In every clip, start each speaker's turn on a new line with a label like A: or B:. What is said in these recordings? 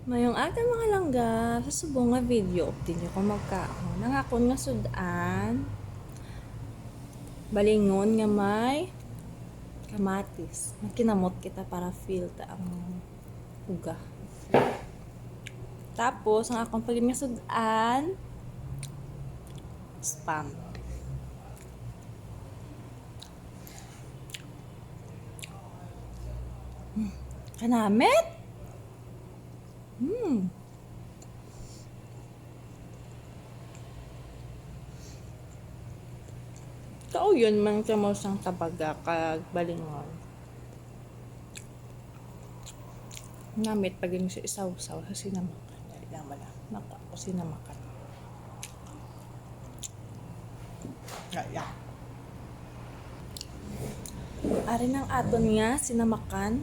A: Mayong ata mga langga, sa subong nga video, din ko magkaon. Nangakon nga sudan, balingon nga may kamatis. Magkinamot kita para feel ta ang uga. Tapos, ang akong pagin nga sudan, spam. Kanamit? Kao yun man ka mo sang tabaga kag balingon. Namit pagin sa isaw-saw sa sinamakan. Dali lang mala. Naka ko sinamakan. Kaya. Ari ng aton nga sinamakan.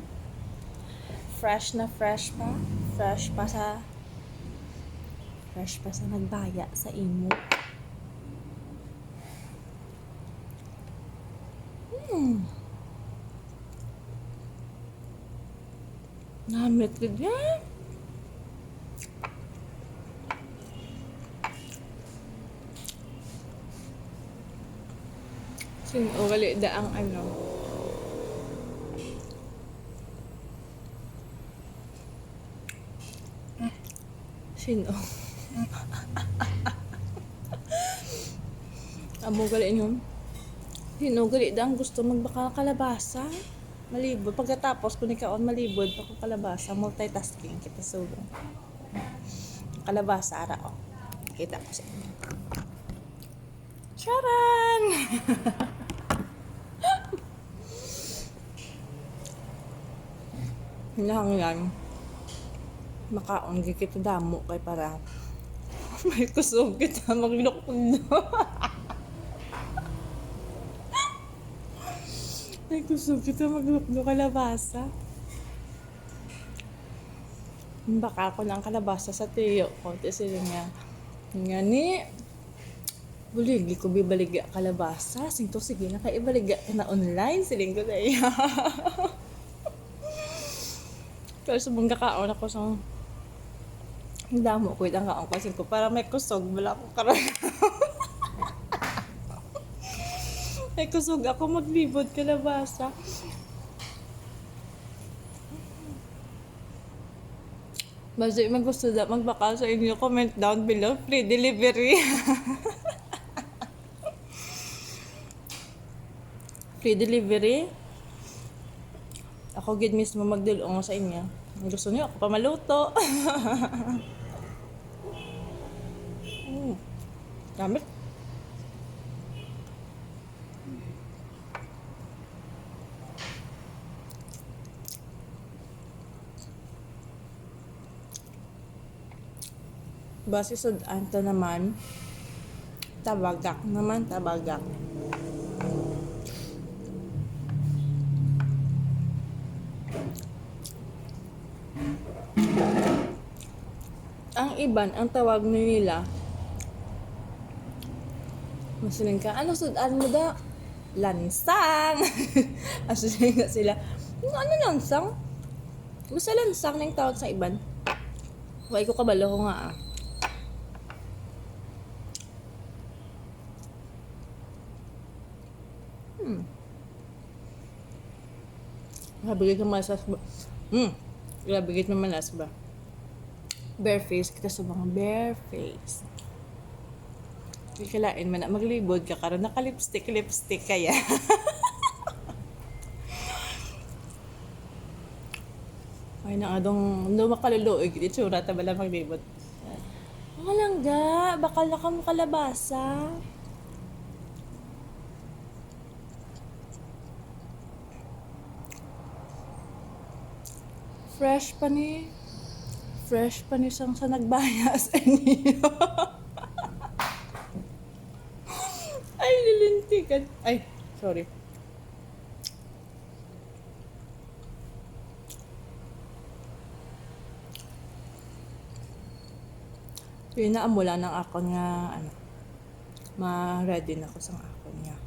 A: Fresh na fresh pa. Fresh pa sa nagbaya sa imo. Namit gud yan. Sino gali da ang ano. Sino? Amo gali yun. Sino gali da ang gusto magbaka kalabasa? Malibod. Pagkatapos kung ikaon malibod pa ko kalabasa. Multitasking kita sulong. Kalabasa ara o. Kita ko sa inyo. Charan! Lang yan. Makaon kita damo kay para may kusog kita maglukod na. May kusog kita maglukod kalabasa. Baka ako ng kalabasa sa tiyo ko. Kasi nga ni buligi ko bibaligya kalabasa. Singto sige na kay ibaligya na online. Siling ko na iya. Pero subong kakaon ako sa damo ko itang kaon ko para may kusog wala ko karon. May kusog ako maglibod kalabasa. Basta gusto da magbaka sa inyo, comment down below. Free delivery. Free delivery. Ako gid mismo magdulong sa inyo. Gusto niyo ako pa maluto. Gamit. Base sa anto naman, tabagak. Ang iban, ang tawag nila, masuling ka, ano sudan mo da? Lansang! Asuling nga sila, ano lansang? Basta lansang na yung tawag sa iban. Huwag ko kabalo ko nga ah. Grabe ka malas ba? Grabe ka malas ba? Bare face kita sa mga bare face. Kikalain man na maglibod ka karon naka-lipstick kaya. Ay na adong makaluluog itsura ta bala maglibod. Mga langga, bakal na kamo kalabasa. Fresh pa ni sang sa nagbaya sa inyo. Ay, nilintikan. Ay, sorry. Pinaamula ng ako nga, ma-ready na ko sa ako niya.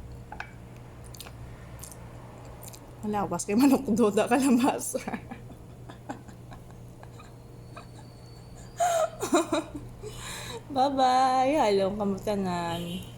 A: Malawas kay manok doda kalabasa. Bye-bye. Halong kamutanan.